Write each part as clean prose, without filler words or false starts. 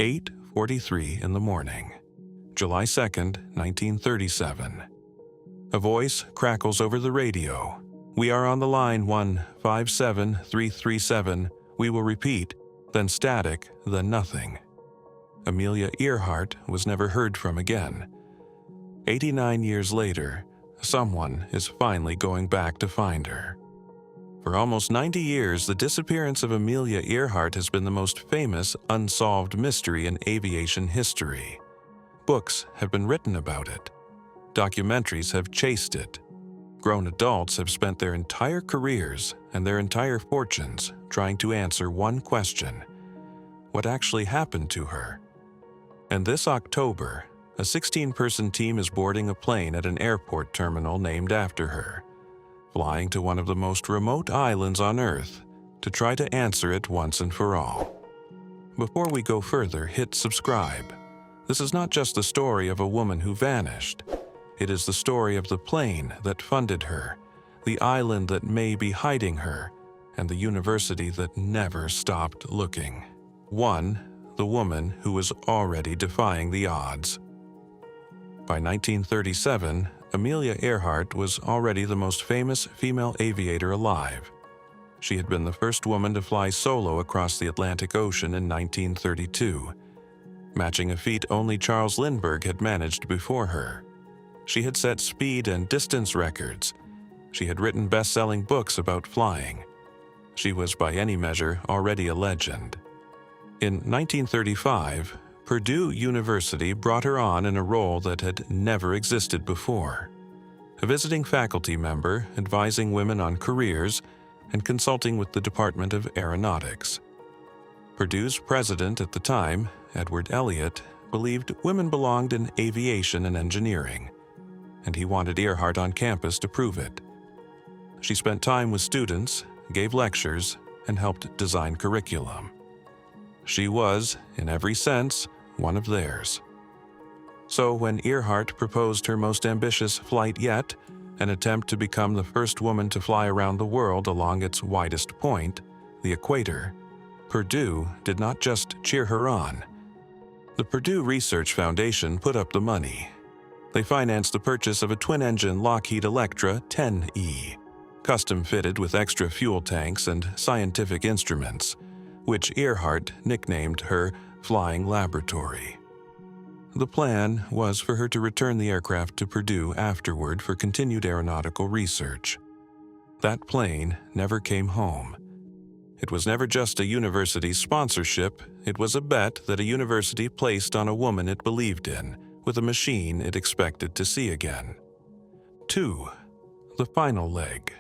8:43 in the morning, July 2nd, 1937. A voice crackles over the radio. "We are on the line 157337. We will repeat," then static, then nothing. Amelia Earhart was never heard from again. 89 years later, someone is finally going back to find her. For almost 90 years, the disappearance of Amelia Earhart has been the most famous unsolved mystery in aviation history. Books have been written about it. Documentaries have chased it. Grown adults have spent their entire careers and their entire fortunes trying to answer one question: what actually happened to her? And this October, a 16-person team is boarding a plane at an airport terminal named after her, flying to one of the most remote islands on Earth to try to answer it once and for all. Before we go further, hit subscribe. This is not just the story of a woman who vanished. It is the story of the plane that funded her, the island that may be hiding her, and the university that never stopped looking. 1. The woman who was already defying the odds. By 1937, Amelia Earhart was already the most famous female aviator alive. She had been the first woman to fly solo across the Atlantic Ocean in 1932, matching a feat only Charles Lindbergh had managed before her. She had set speed and distance records. She had written best-selling books about flying. She was, by any measure, already a legend. In 1935, Purdue University brought her on in a role that had never existed before: a visiting faculty member advising women on careers and consulting with the Department of Aeronautics. Purdue's president at the time, Edward Elliott, believed women belonged in aviation and engineering, and he wanted Earhart on campus to prove it. She spent time with students, gave lectures, and helped design curriculum. She was, in every sense, one of theirs. So when Earhart proposed her most ambitious flight yet, an attempt to become the first woman to fly around the world along its widest point, the equator, Purdue did not just cheer her on. The Purdue Research Foundation put up the money. They financed the purchase of a twin-engine Lockheed Electra 10E, custom-fitted with extra fuel tanks and scientific instruments, which Earhart nicknamed her Flying Laboratory. The plan was for her to return the aircraft to Purdue afterward for continued aeronautical research. That plane never came home. It was never just a university sponsorship, it was a bet that a university placed on a woman it believed in, with a machine it expected to see again. 2. The final leg.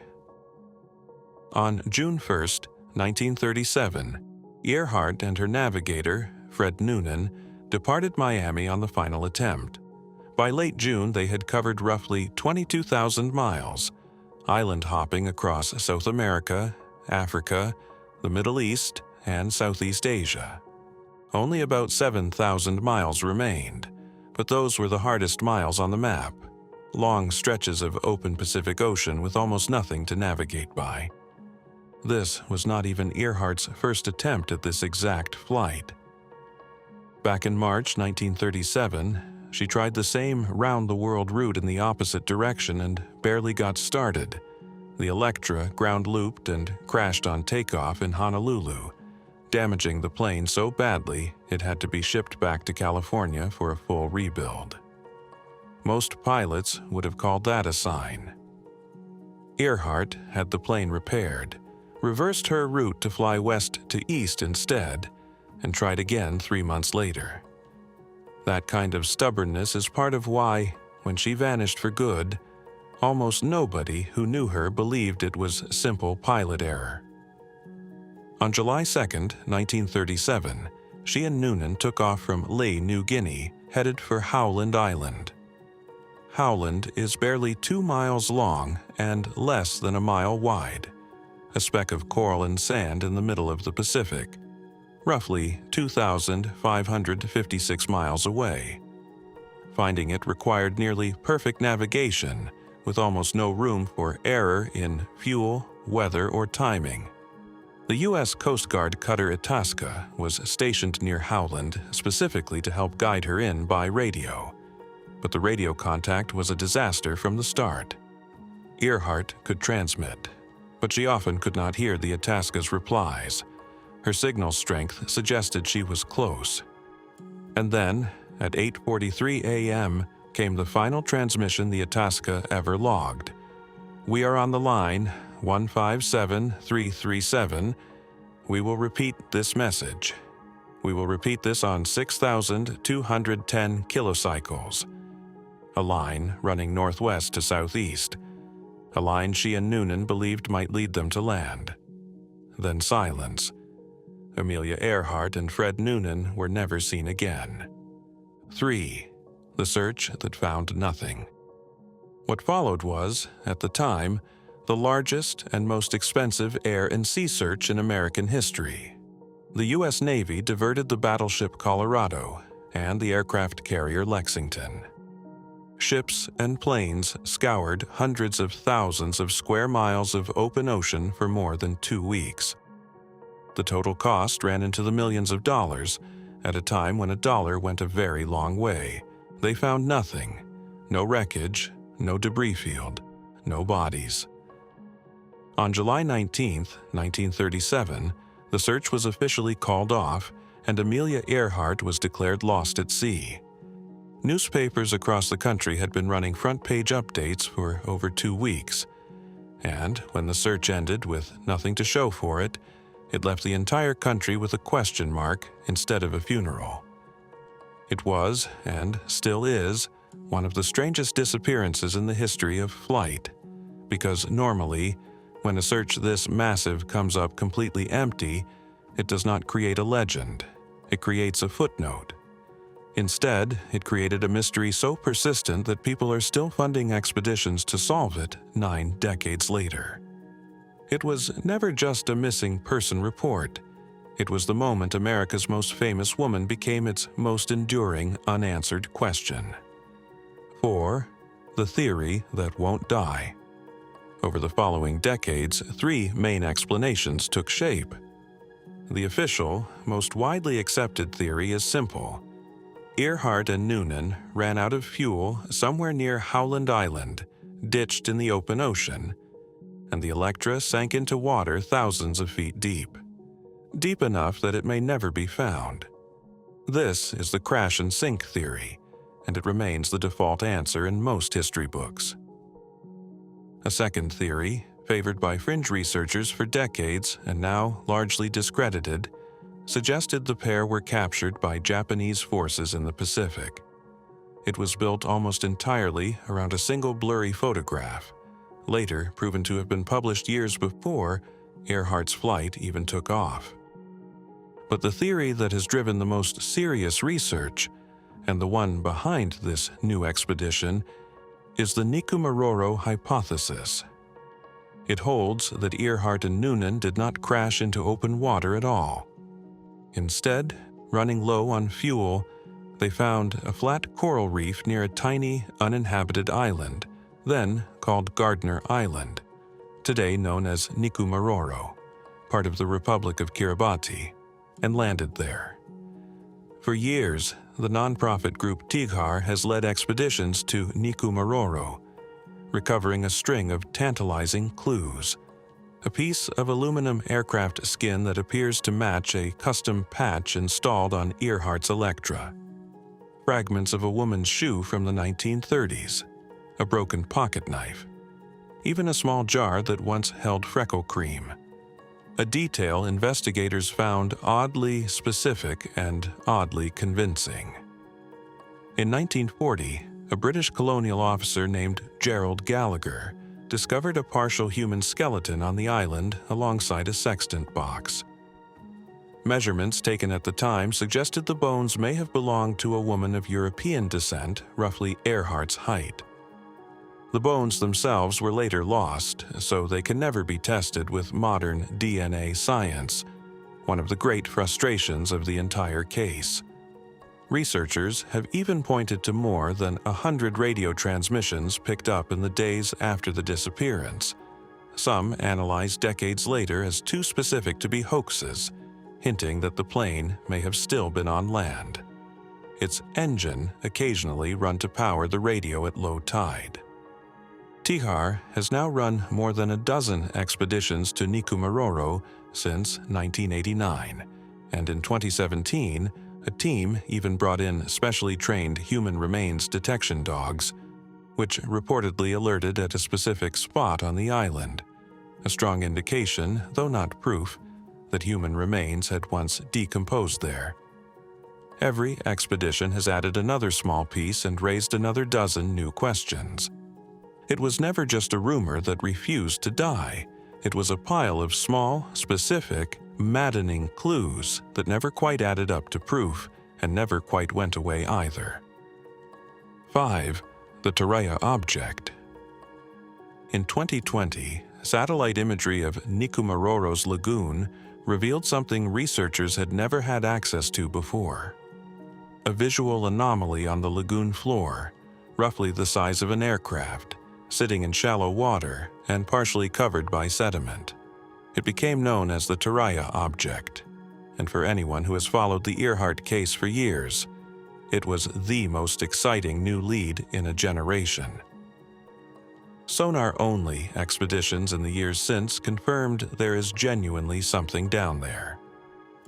On June 1st, 1937, Earhart and her navigator, Fred Noonan, departed Miami on the final attempt. By late June, they had covered roughly 22,000 miles, island hopping across South America, Africa, the Middle East, and Southeast Asia. Only about 7,000 miles remained, but those were the hardest miles on the map, long stretches of open Pacific Ocean with almost nothing to navigate by. This was not even Earhart's first attempt at this exact flight. Back in March 1937, she tried the same round-the-world route in the opposite direction and barely got started. The Electra ground-looped and crashed on takeoff in Honolulu, damaging the plane so badly it had to be shipped back to California for a full rebuild. Most pilots would have called that a sign. Earhart had the plane repaired, reversed her route to fly west to east instead, and tried again 3 months later. That kind of stubbornness is part of why, when she vanished for good, almost nobody who knew her believed it was simple pilot error. On July 2nd, 1937, she and Noonan took off from Lae, New Guinea, headed for Howland Island. Howland is barely 2 miles long and less than a mile wide, a speck of coral and sand in the middle of the Pacific, roughly 2,556 miles away. Finding it required nearly perfect navigation, with almost no room for error in fuel, weather, or timing. The U.S. Coast Guard cutter Itasca was stationed near Howland specifically to help guide her in by radio. But the radio contact was a disaster from the start. Earhart could transmit, but she often could not hear the Itasca's replies. Her signal strength suggested she was close. And then, at 8:43 a.m., came the final transmission the Itasca ever logged. "We are on the line, 157337. We will repeat this message. We will repeat this on 6,210 kilocycles." A line running northwest to southeast. A line she and Noonan believed might lead them to land. Then silence. Amelia Earhart and Fred Noonan were never seen again. 3. The search that found nothing. What followed was, at the time, the largest and most expensive air and sea search in American history. The U.S. Navy diverted the battleship Colorado and the aircraft carrier Lexington. Ships and planes scoured hundreds of thousands of square miles of open ocean for more than 2 weeks. The total cost ran into the millions of dollars at a time when a dollar went a very long way. They found nothing. No wreckage, no debris field, no bodies. On July 19, 1937, the search was officially called off and Amelia Earhart was declared lost at sea. Newspapers across the country had been running front-page updates for over 2 weeks, and when the search ended with nothing to show for it, it left the entire country with a question mark instead of a funeral. It was, and still is, one of the strangest disappearances in the history of flight, because normally, when a search this massive comes up completely empty, it does not create a legend. It creates a footnote. Instead, it created a mystery so persistent that people are still funding expeditions to solve it 9 decades later. It was never just a missing person report. It was the moment America's most famous woman became its most enduring unanswered question. 4. The theory that won't die. Over the following decades, 3 main explanations took shape. The official, most widely accepted theory is simple. Earhart and Noonan ran out of fuel somewhere near Howland Island, ditched in the open ocean, and the Electra sank into water thousands of feet deep. Deep enough that it may never be found. This is the crash and sink theory, and it remains the default answer in most history books. A second theory, favored by fringe researchers for decades and now largely discredited, suggested the pair were captured by Japanese forces in the Pacific. It was built almost entirely around a single blurry photograph, later proven to have been published years before Earhart's flight even took off. But the theory that has driven the most serious research, and the one behind this new expedition, is the Nikumaroro hypothesis. It holds that Earhart and Noonan did not crash into open water at all. Instead, running low on fuel, they found a flat coral reef near a tiny, uninhabited island, then called Gardner Island, today known as Nikumaroro, part of the Republic of Kiribati, and landed there. For years, the nonprofit group Tighar has led expeditions to Nikumaroro, recovering a string of tantalizing clues. A piece of aluminum aircraft skin that appears to match a custom patch installed on Earhart's Electra. Fragments of a woman's shoe from the 1930s. A broken pocket knife. Even a small jar that once held freckle cream. A detail investigators found oddly specific and oddly convincing. In 1940, a British colonial officer named Gerald Gallagher discovered a partial human skeleton on the island alongside a sextant box. Measurements taken at the time suggested the bones may have belonged to a woman of European descent, roughly Earhart's height. The bones themselves were later lost, so they can never be tested with modern DNA science, one of the great frustrations of the entire case. Researchers have even pointed to more than 100 radio transmissions picked up in the days after the disappearance, some analyzed decades later as too specific to be hoaxes, hinting that the plane may have still been on land. Its engine occasionally run to power the radio at low tide. Teria has now run more than a dozen expeditions to Nikumaroro since 1989, and in 2017, a team even brought in specially trained human remains detection dogs, which reportedly alerted at a specific spot on the island, a strong indication, though not proof, that human remains had once decomposed there. Every expedition has added another small piece and raised another dozen new questions. It was never just a rumor that refused to die. It was a pile of small, specific, maddening clues that never quite added up to proof and never quite went away either. 5. The Teria object. In 2020, satellite imagery of Nikumaroro's lagoon revealed something researchers had never had access to before. A visual anomaly on the lagoon floor, roughly the size of an aircraft, sitting in shallow water and partially covered by sediment. It became known as the Teria object, and for anyone who has followed the Earhart case for years, it was the most exciting new lead in a generation. Sonar-only expeditions in the years since confirmed there is genuinely something down there.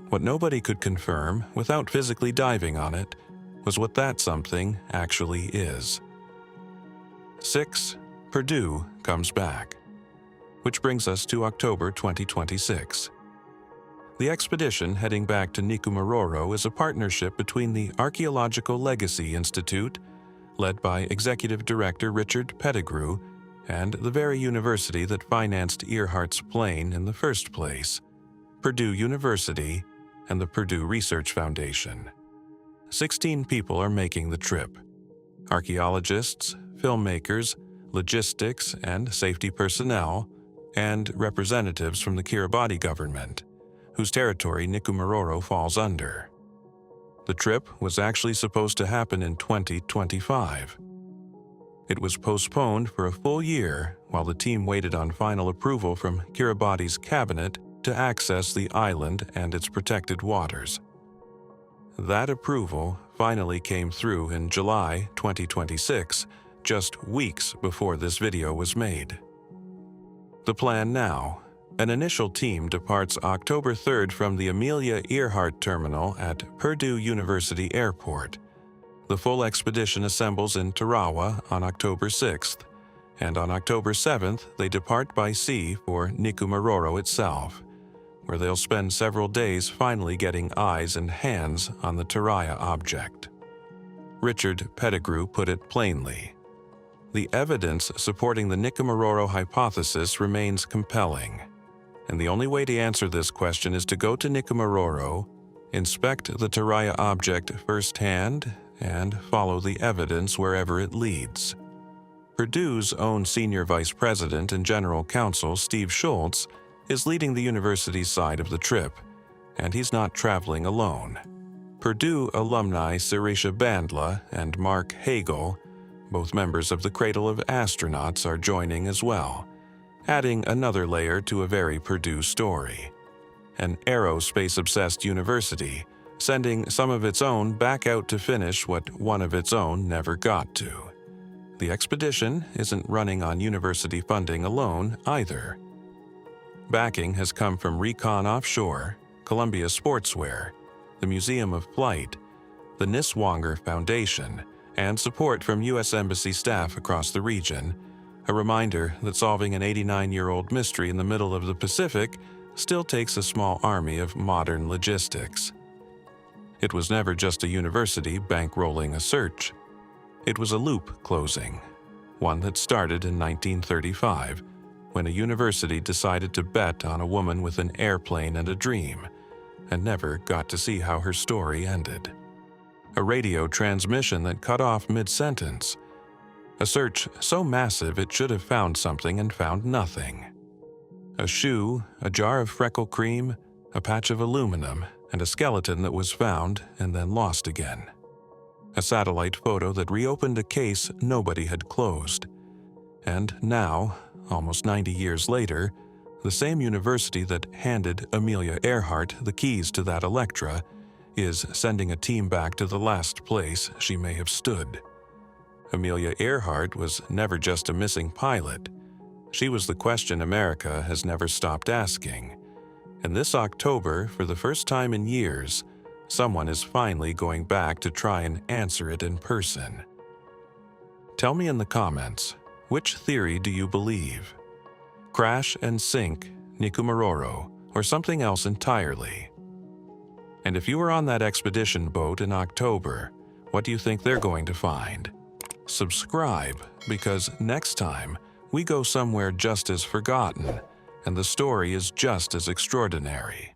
What nobody could confirm without physically diving on it was what that something actually is. 6. Purdue comes back. Which brings us to October 2026. The expedition heading back to Nikumaroro is a partnership between the Archaeological Legacy Institute, led by Executive Director Richard Pettigrew, and the very university that financed Earhart's plane in the first place, Purdue University and the Purdue Research Foundation. 16 people are making the trip: archaeologists, filmmakers, logistics and safety personnel, and representatives from the Kiribati government, whose territory Nikumaroro falls under. The trip was actually supposed to happen in 2025. It was postponed for a full year while the team waited on final approval from Kiribati's cabinet to access the island and its protected waters. That approval finally came through in July 2026, just weeks before this video was made. The plan now: an initial team departs October 3rd from the Amelia Earhart terminal at Purdue University Airport. The full expedition assembles in Tarawa on October 6th, and on October 7th they depart by sea for Nikumaroro itself, where they'll spend several days finally getting eyes and hands on the Teria object. Richard Pettigrew put it plainly: the evidence supporting the Nikumaroro hypothesis remains compelling, and the only way to answer this question is to go to Nikumaroro, inspect the Teria object firsthand, and follow the evidence wherever it leads. Purdue's own senior vice president and general counsel, Steve Schultz, is leading the university's side of the trip, and he's not traveling alone. Purdue alumni Sirisha Bandla and Mark Hagel, both members of the Cradle of Astronauts, are joining as well, adding another layer to a very Purdue story. An aerospace-obsessed university, sending some of its own back out to finish what one of its own never got to. The expedition isn't running on university funding alone either. Backing has come from Recon Offshore, Columbia Sportswear, the Museum of Flight, the Niswonger Foundation, and support from U.S. Embassy staff across the region, a reminder that solving an 89-year-old mystery in the middle of the Pacific still takes a small army of modern logistics. It was never just a university bankrolling a search. It was a loop closing, one that started in 1935, when a university decided to bet on a woman with an airplane and a dream, and never got to see how her story ended. A radio transmission that cut off mid-sentence. A search so massive it should have found something and found nothing. A shoe, a jar of freckle cream, a patch of aluminum, and a skeleton that was found and then lost again. A satellite photo that reopened a case nobody had closed. And now, almost 90 years later, the same university that handed Amelia Earhart the keys to that Electra is sending a team back to the last place she may have stood. Amelia Earhart was never just a missing pilot. She was the question America has never stopped asking. And this October, for the first time in years, someone is finally going back to try and answer it in person. Tell me in the comments, which theory do you believe? Crash and sink Nikumaroro, or something else entirely? And if you were on that expedition boat in October, what do you think they're going to find? Subscribe, because next time we go somewhere just as forgotten, and the story is just as extraordinary.